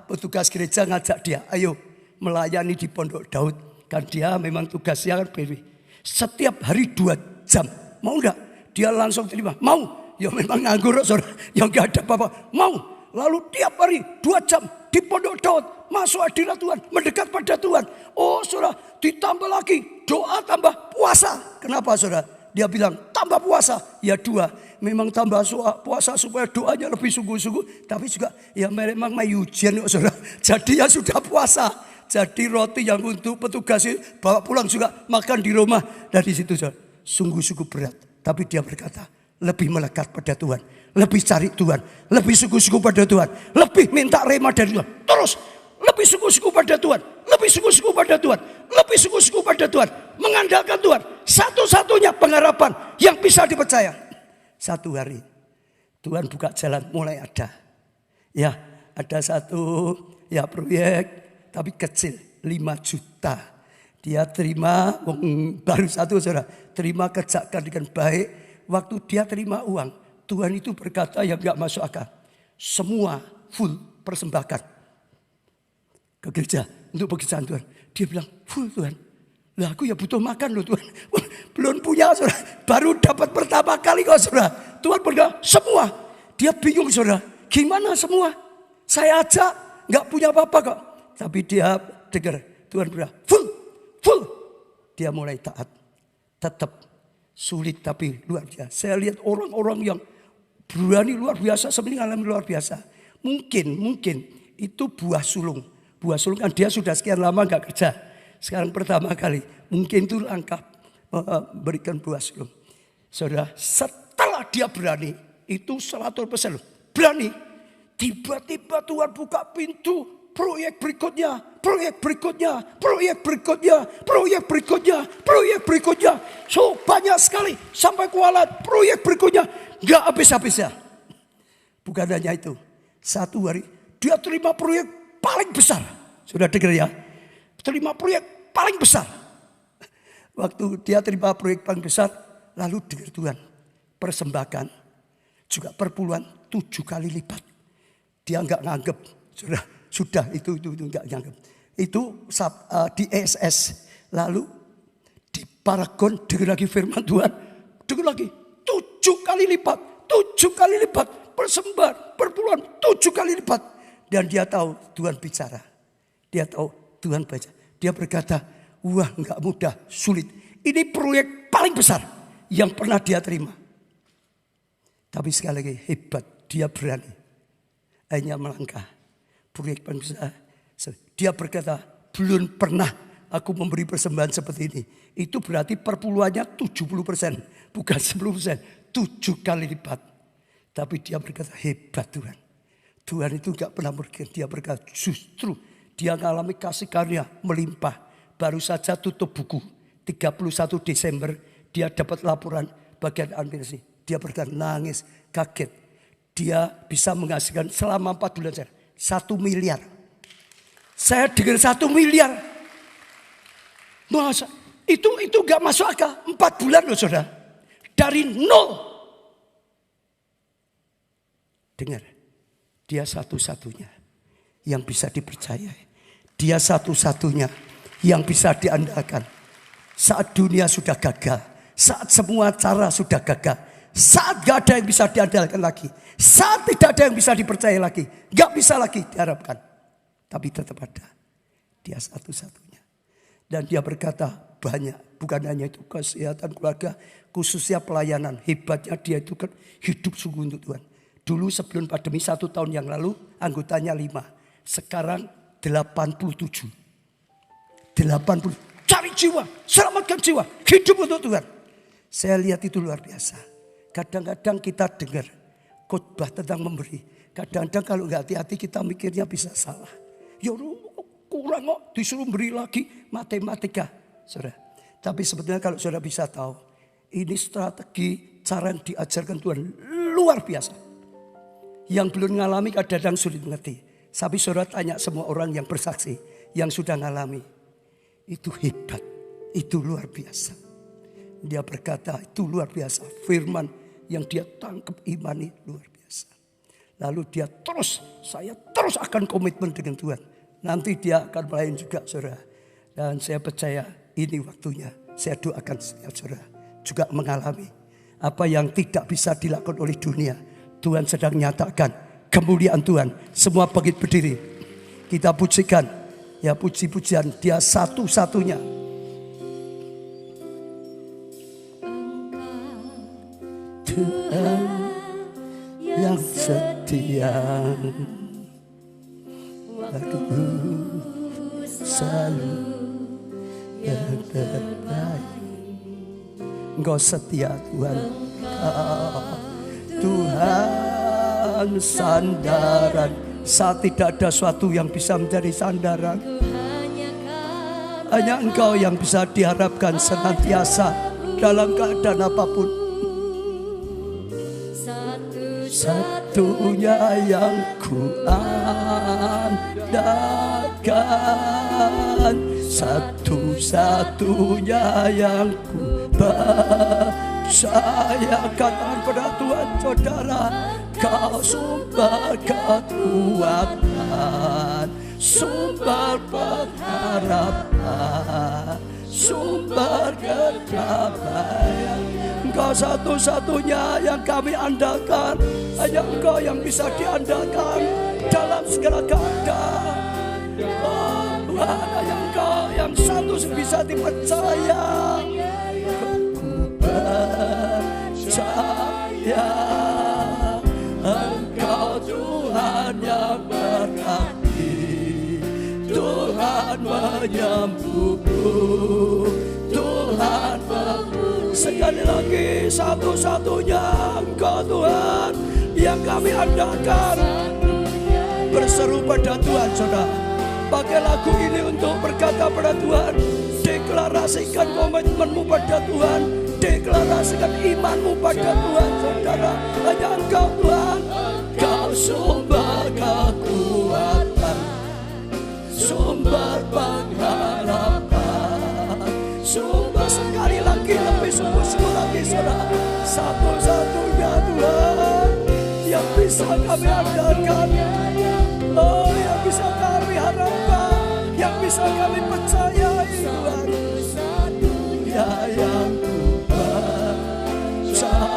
petugas gereja ngajak dia, ayo melayani di Pondok Daud. Kan dia memang tugasnya kan PW. Setiap hari 2 jam. Mau enggak? Dia langsung terima. Mau. Ya memang nganggur, saudara. Yang enggak ada apa-apa. Mau. Lalu tiap hari 2 jam di Pondok Daud. Masuk hadirat Tuhan. Mendekat pada Tuhan. Oh saudara, ditambah lagi. Doa tambah puasa. Kenapa saudara? Dia bilang tambah puasa. Ya 2. Memang tambah puasa supaya doanya lebih sungguh-sungguh. Tapi juga ya memang mayujian saudara. Jadi ya sudah puasa. Jadi roti yang untuk petugas itu bawa pulang juga makan di rumah. Dari situ saudara, sungguh-sungguh berat. Tapi dia berkata lebih melekat pada Tuhan. Lebih cari Tuhan. Lebih sungguh-sungguh pada Tuhan. Lebih minta rema dari Tuhan. Terus lebih sungguh-sungguh pada Tuhan. Lebih sungguh-sungguh pada Tuhan. Lebih sungguh-sungguh pada Tuhan. Mengandalkan Tuhan. Satu-satunya pengharapan yang bisa dipercaya. Satu hari Tuhan buka jalan, mulai ada. Ya, ada satu ya proyek tapi kecil 5 juta. Dia terima baru satu saudara, terima kerjakan dengan baik. Waktu dia terima uang, Tuhan itu berkata yang enggak masuk akal. Semua full persembahkan ke gereja untuk pekerjaan Tuhan. Dia bilang full Tuhan. Lah aku ya butuh makan loh Tuhan. Belum punya saudara. Baru dapat pertama kali kok saudara. Tuhan berkata semua. Dia bingung saudara. Gimana semua? Saya aja gak punya apa-apa kok. Tapi dia dengar. Tuhan berkata full. Dia mulai taat. Tetap sulit tapi luar biasa. Saya lihat orang-orang yang berani luar biasa. Sebenarnya alami luar biasa. Mungkin itu buah sulung. Buah sulung kan dia sudah sekian lama gak kerja. Sekarang pertama kali. Mungkin itu langkah berikan buah sulung. Saudara, setelah dia berani. Itu 100% berani. Tiba-tiba Tuhan buka pintu. Proyek berikutnya. So banyak sekali. Sampai kualat. Proyek berikutnya. Gak habis-habisnya. Bukan hanya itu. Satu hari. Dia terima proyek paling besar. Sudah dengar ya. Terima proyek paling besar. Waktu dia terima proyek paling besar, lalu dengar Tuhan persembahkan juga perpuluhan 7 kali lipat. Dia enggak nganggep, sudah itu enggak nganggep. Itu di ESS, lalu di Paragon dengar lagi firman Tuhan, dengar lagi 7 kali lipat persembahan perpuluhan 7 kali lipat. Dan dia tahu Tuhan bicara. Dia tahu Tuhan baca. Dia berkata, wah enggak mudah, sulit. Ini proyek paling besar yang pernah dia terima. Tapi sekali lagi hebat, dia berani. Hanya melangkah. Proyek paling besar. Dia berkata, belum pernah aku memberi persembahan seperti ini. Itu berarti perpuluhannya 70%. Bukan 10%. 7 kali lipat. Tapi dia berkata, hebat Tuhan. Tuhan itu enggak pernah berkata. Dia berkata, justru dia mengalami kasih karunia melimpah. Baru saja tutup buku. 31 Desember dia dapat laporan bagian administrasi. Dia berkata nangis, kaget. Dia bisa menghasilkan selama 4 bulan 1 miliar. Saya dengar 1 miliar. Masa itu gak masuk akal. 4 bulan loh saudara. Dari nol. Dengar. Dia satu-satunya yang bisa dipercayai. Dia satu-satunya yang bisa diandalkan. Saat dunia sudah gagal. Saat semua cara sudah gagal. Saat gak ada yang bisa diandalkan lagi. Saat tidak ada yang bisa dipercaya lagi. Gak bisa lagi diharapkan. Tapi tetap ada. Dia satu-satunya. Dan dia berkata banyak. Bukan hanya itu kesehatan keluarga. Khususnya pelayanan. Hebatnya dia itu kan hidup sungguh untuk Tuhan. Dulu sebelum pandemi 1 tahun yang lalu anggotanya 5. Sekarang 87. 80. Cari jiwa. Selamatkan jiwa. Hidup untuk Tuhan. Saya lihat itu luar biasa. Kadang-kadang kita dengar khotbah tentang memberi. Kadang-kadang kalau nggak hati-hati kita mikirnya bisa salah. Ya kurang kok, disuruh beri lagi matematika, saudara. Tapi sebetulnya kalau saudara bisa tahu, ini strategi cara yang diajarkan Tuhan luar biasa. Yang belum mengalami kadang-kadang sulit mengerti. Tapi saudara tanya semua orang yang bersaksi, yang sudah mengalami, itu hebat, itu luar biasa. Dia berkata itu luar biasa, firman yang dia tangkap imani luar biasa. Lalu dia saya terus akan komitmen dengan Tuhan. Nanti dia akan melayani juga saudara. Dan saya percaya ini waktunya. Saya doakan setiap saudara juga mengalami apa yang tidak bisa dilakukan oleh dunia. Tuhan sedang nyatakan kemuliaan Tuhan. Semua bangkit berdiri. Kita pujikan. Ya puji-pujian dia satu-satunya. Tuhan yang setia, waktu selalu yang terbaik. Engkau setia Tuhan, Tuhan sandaran. Saat tidak ada sesuatu yang bisa menjadi sandaran, hanya Engkau yang bisa diharapkan senantiasa dalam keadaan apapun. Satunya yang kuandalkan, satu-satunya yang ku percaya. Katakan pada Tuhan saudara, Kau sumber kekuatan, sumber pengharapan, sumber kedamaian. Engkau satu-satunya yang kami andalkan. Hanya Engkau yang bisa diandalkan dalam segala keadaan. Oh Tuhan, hanya Engkau yang satu bisa dipercaya. Ku percaya Engkau Tuhan yang berarti, Tuhan menyembuhku, Tuhan sekali lagi satu-satunya Engkau Tuhan yang kami andalkan. Berseru pada Tuhan saudara, pakai lagu ini untuk berkata pada Tuhan. Deklarasikan komitmenmu pada Tuhan, deklarasikan imanmu pada Tuhan saudara. Hanya Engkau Tuhan, Kau sumber kekuatan, sumber pengharapan, sumber sekali lagi lebih sungguh-sungguh lagi saudara. Satu-satunya Tuhan yang bisa kami andalkan, oh yang bisa kami harapkan, yang bisa kami percayai Tuhan. Ya yang ku percaya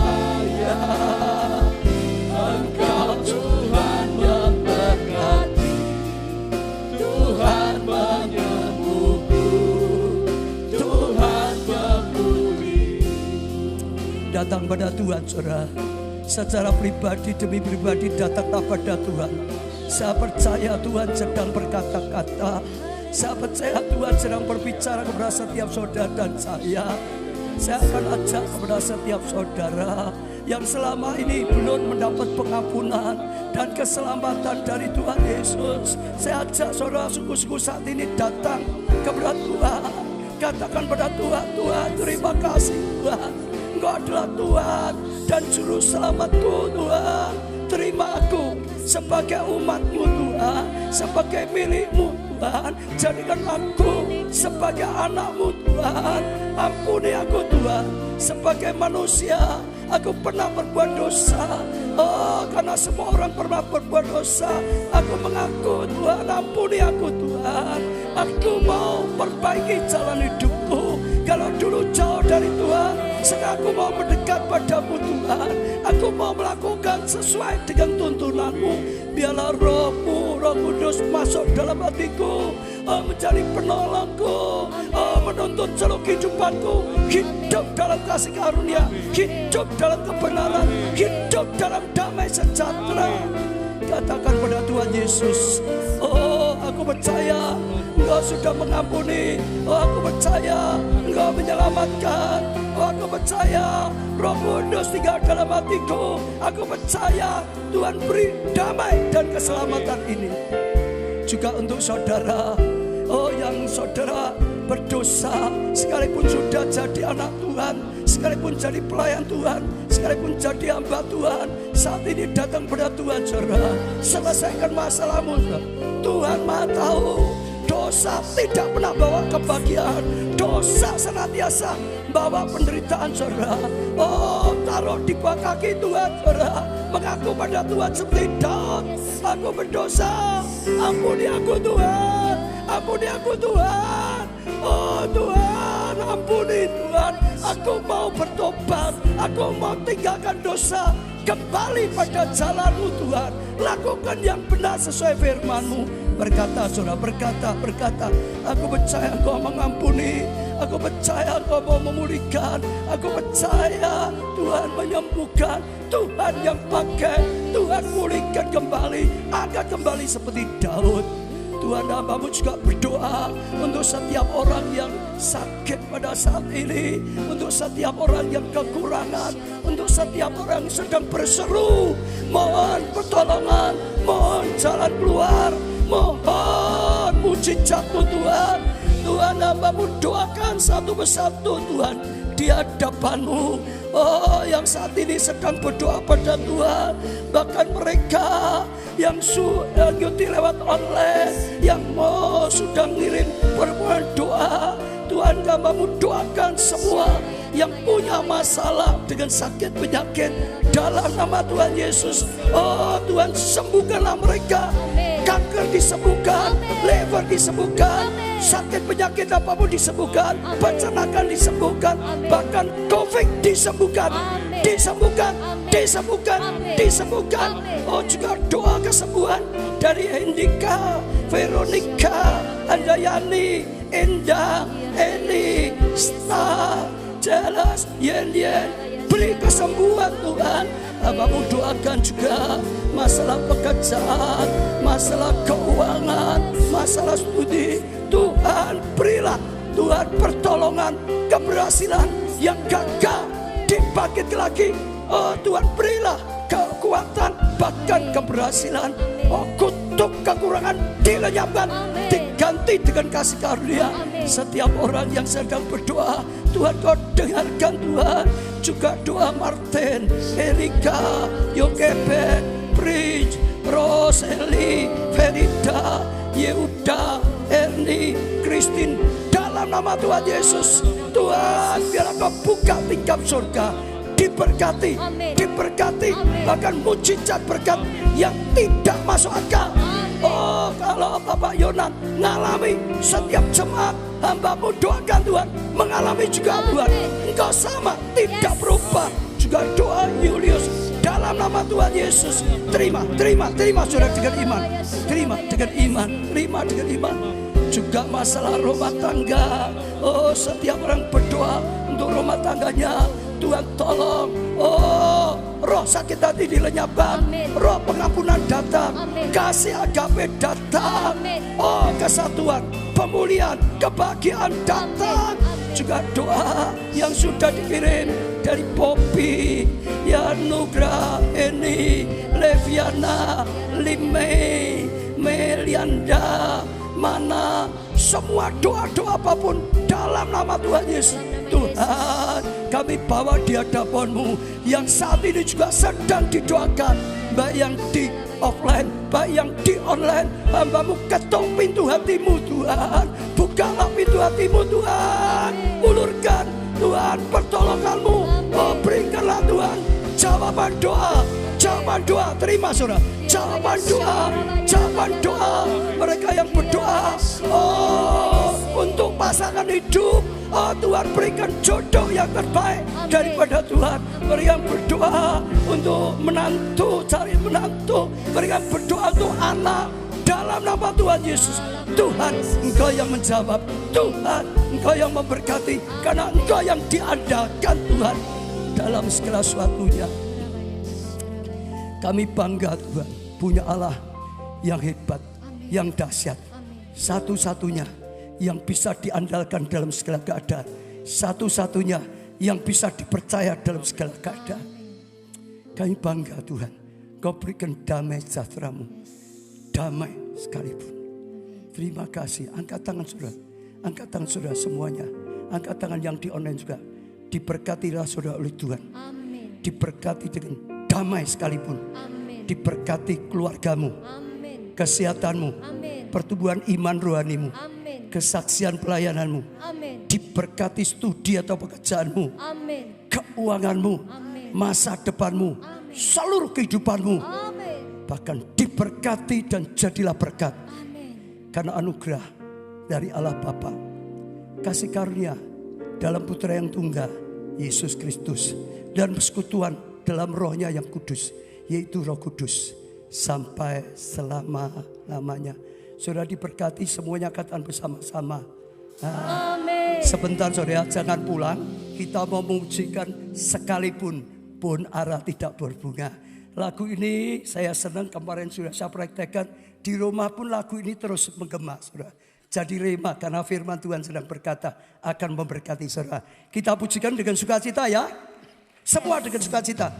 Engkau Tuhan yang berkati, Tuhan menyembuhku, Tuhan memulih. Datang pada Tuhan saudara, secara pribadi demi pribadi datanglah pada Tuhan. Saya percaya Tuhan sedang berkata-kata, saya percaya Tuhan sedang berbicara kepada setiap saudara dan saya. Saya akan ajak kepada setiap saudara yang selama ini belum mendapat pengampunan dan keselamatan dari Tuhan Yesus. Saya ajak saudara sungguh-sungguh saat ini datang kepada Tuhan. Katakan pada Tuhan, Tuhan terima kasih Tuhan, Engkau adalah Tuhan dan Juru Selamatku Tuhan. Terima aku sebagai umat-Mu Tuhan, sebagai milik-Mu Tuhan. Jadikan aku sebagai anak-Mu Tuhan. Ampuni aku Tuhan, sebagai manusia aku pernah berbuat dosa. Oh, karena semua orang pernah berbuat dosa, aku mengaku Tuhan, ampuni aku Tuhan. Aku mau perbaiki jalan hidupku. Kalau dulu jauh dari Tuhan, sekarang aku mau mendekat padamu Tuhan. Aku mau melakukan sesuai dengan tuntunan-Mu. Biarlah Roh-Mu, Roh Kudus masuk dalam hatiku, menjadi penolongku, menuntun seluruh kehidupanku. Hidup dalam kasih karunia, hidup dalam kebenaran, hidup dalam damai sejahtera. katakan pada Tuhan Yesus, oh aku percaya Engkau sudah mengampuni. Oh aku percaya Engkau menyelamatkan. Oh aku percaya Roh Kudus tinggal dalam hatiku. Aku percaya Tuhan beri damai dan keselamatan ini. Juga untuk saudara, oh yang saudara berdosa, sekalipun sudah jadi anak Tuhan, sekalipun jadi pelayan Tuhan, sekalipun jadi hamba Tuhan, saat ini datang pada Tuhan saudara, selesaikan masalahmu. Tuhan Maha tahu, dosa tidak pernah bawa kebahagiaan, dosa senantiasa bawa penderitaan saudara. Oh taruh di bawah kaki Tuhan saudara, mengaku pada Tuhan seperti Daud, aku berdosa, ampuni aku Tuhan, ampuni aku Tuhan. Oh Tuhan, ampuni Tuhan, aku mau bertobat, aku mau tinggalkan dosa, kembali pada jalan-Mu Tuhan, lakukan yang benar sesuai firman-Mu. Berkata saudara, berkata, aku percaya Engkau mengampuni, aku percaya Engkau mau memulihkan, aku percaya Tuhan menyembuhkan, Tuhan yang pakai, Tuhan pulihkan kembali, agar kembali seperti Daud. Tuhan, hamba-Mu juga berdoa untuk setiap orang yang sakit pada saat ini, untuk setiap orang yang kekurangan, untuk setiap orang yang sedang berseru, mohon pertolongan, mohon jalan keluar, mohon mujizat-Mu Tuhan. Tuhan, hamba-Mu doakan satu persatu Tuhan di hadapan-Mu. Oh yang saat ini sedang berdoa pada Tuhan, bahkan mereka yang ikuti lewat online, yang mau sudah ngirim permohonan doa, Tuhan hamba-Mu doakan semua yang punya masalah dengan sakit penyakit dalam nama Tuhan Yesus. Oh Tuhan, sembuhkanlah mereka. Kanker disembuhkan, liver disembuhkan, sakit penyakit apapun disembuhkan, pencernaan disembuhkan, bahkan COVID disembuhkan, disembuhkan. Oh juga doa kesembuhan dari Hendika, Veronica, Andayani, Indah, Eni, Star, Jelas, Yen, beri kesembuhan Tuhan. Hamba-Mu doakan juga masalah pekerjaan, masalah keuangan, masalah studi. Tuhan berilah, Tuhan pertolongan, keberhasilan yang gagal dibangkit lagi. Oh Tuhan berilah kekuatan, bahkan keberhasilan. Oh kutuk kekurangan dilenyapkan, diganti dengan kasih karunia. Setiap orang yang sedang berdoa, Tuhan Kau dengarkan Tuhan. Juga doa Martin, Erika, Yokebet, Bridge, Roseli, Ferida, Yehuda, Erni, Christine, dalam nama Tuhan Yesus. Tuhan biar Kau buka tingkap surga, diberkati, bahkan mujizat berkat yang tidak masuk akal. Oh kalau Bapak Yonan mengalami, setiap jemaat hamba-Mu doakan Tuhan mengalami juga Tuhan. Engkau sama, tidak berubah. Juga doa Julius dalam nama Tuhan Yesus. Terima saudara dengan iman. Terima dengan iman. Juga masalah rumah tangga. Oh setiap orang berdoa untuk rumah tangganya. Tuhan tolong. Oh roh sakit hati dilenyapkan, roh pengampunan datang, kasih agape datang. Oh kesatuan, pemulihan, kebahagiaan datang. Juga doa yang sudah dikirim dari Poppy, Yanugra, Eni, Leviana, Limei, Melianda, Mana, semua doa-doa apapun dalam nama Tuhan Yesus. Tuhan, kami bawa di hadapan-Mu yang saat ini juga sedang didoakan, baik yang di offline, baik yang di online. Hamba-Mu ketuk pintu hati-Mu Tuhan, bukalah pintu hati-Mu Tuhan, ulurkan Tuhan pertolongan-Mu. Oh berikanlah Tuhan jawaban doa. Terima saudara, jawaban doa mereka yang berdoa. Oh untuk pasangan hidup, oh Tuhan berikan jodoh yang terbaik daripada Tuhan. Mereka yang berdoa untuk menantu, cari menantu, mereka yang berdoa untuk anak, dalam nama Tuhan Yesus. Tuhan, Engkau yang menjawab, Tuhan Engkau yang memberkati, karena Engkau yang diandalkan Tuhan dalam segala sesuatunya. Kami bangga Tuhan. punya Allah yang hebat, yang dahsyat. Satu-satunya yang bisa diandalkan dalam segala keadaan. Satu-satunya yang bisa dipercaya dalam segala keadaan. Kami bangga Tuhan, Kau berikan damai sejahtera-Mu. Damai sekalipun. Terima kasih. Angkat tangan saudara. Angkat tangan saudara semuanya. Angkat tangan yang di online juga. Diberkatilah saudara oleh Tuhan. Amin. Diberkati dengan damai sekalipun. Amin. Diberkati keluargamu. Amin. Kesehatanmu. Amin. Pertumbuhan iman rohanimu. Amin. Kesaksian pelayananmu. Amin. Diberkati studi atau pekerjaanmu. Amin. Keuanganmu. Amin. Masa depanmu. Amin. Seluruh kehidupanmu. Amin. Bahkan diberkati dan jadilah berkat. Amin. Karena anugerah dari Allah Bapa, kasih karunia dalam Putra yang tunggal Yesus Kristus, dan persekutuan dalam Rohnya yang kudus, yaitu Roh Kudus, sampai selama-lamanya. Saudara diberkati semuanya, katakan bersama-sama. Amin. Sebentar saudara, jangan pulang. Kita mau memujikan sekalipun pun arah tidak berbunga. Lagu ini saya senang, kemarin sudah saya praktekkan. Di rumah pun lagu ini terus menggema saudara. Jadi rema karena firman Tuhan sedang berkata akan memberkati saudara. Kita pujikan dengan sukacita ya. Semua dengan sukacita.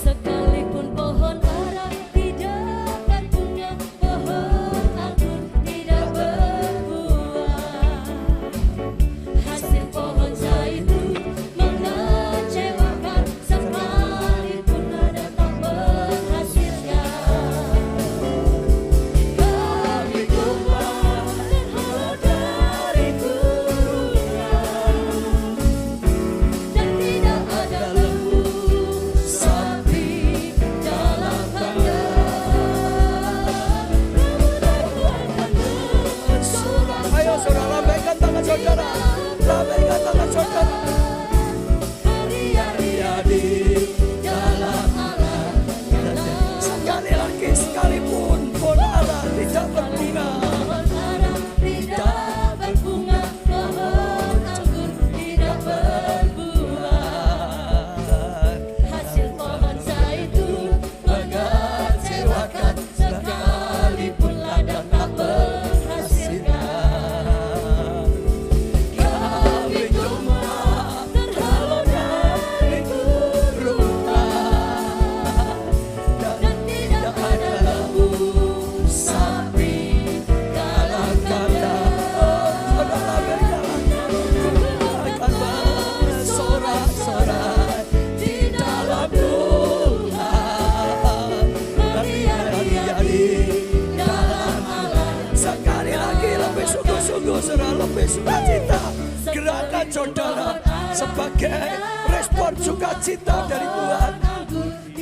Sekalipun pohon ara tidak berbunga, pohon anggur tidak berbuah, hasil pohon zaitun mengecewakan, sekalipun ada tak menghasilkan. Kami tumpah terhalau dari gunungan, dan tidak ada lembu sapi dalam kandang. Ayo saudara, lambaikan tangan saudara. Lambaikan tangan saudara. Beria-ria di dalam Allah, Sekali lagi, sekalipun pun arah tidak berbunga. pohon ara tidak berbunga, pohon anggur tidak berbuah, hasil pohon zaitun mengecewakan, sekalipun ladang tak menghasilkan. Kami cuma terhalau dari kurungan, dan tidak ada lembu sapi dalam kandang. Akan bersorak-sorak di dalam Tuhan. Beria-ria di dalam Allah. Sekali lagi lebih sungguh-sungguh, saudara, lebih sukacita. Gerakan saudara sebagai respon sukacita dari Tuhan.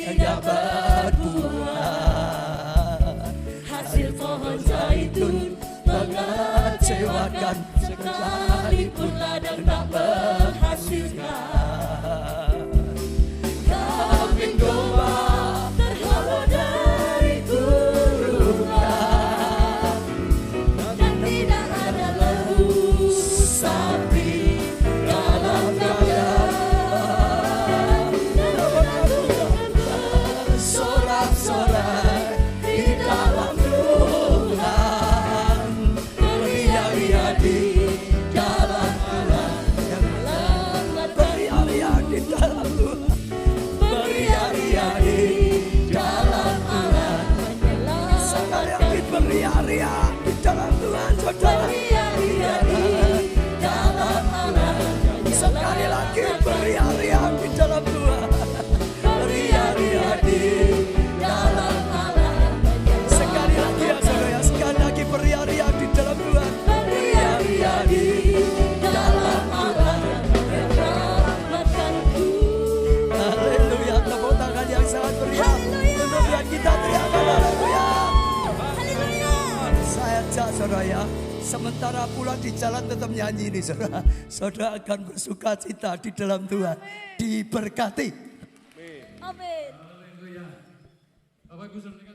Hanya berbuah. Hasil pohon zaitun mengecewakan, sekalipun ladang tak menghasilkan. Kambing domba terhalau dari kurungan, dan tidak ada lembu sapi dalam kandang. Sorak-sorak di dalam Tuhan. Beria-ria di dalam Allah. Beria-ria di dalam Tuhan. Beria-ria di dalam Allah. Sekali lagi beria-ria di dalam Tuhan, saudara. Beria-ria di dalam Allah. Sekali lagi beria-ria di dalam Tuhan. Beria-ria di dalam Allah. sekali lagi ya saudara, sekali lagi beria-ria di dalam Tuhan. Beria-ria di Dalam Allah menyelamatkanku. haleluya. Tepuk tangan yang sangat meriah untuk Tuhan kita, teriakan haleluya. Saya ajak saudara ya, sementara pulang di jalan tetap nyanyi ini saudara. Saudara akan bersuka cita di dalam Tuhan, diberkati. Amin. Bapak Ibu saudara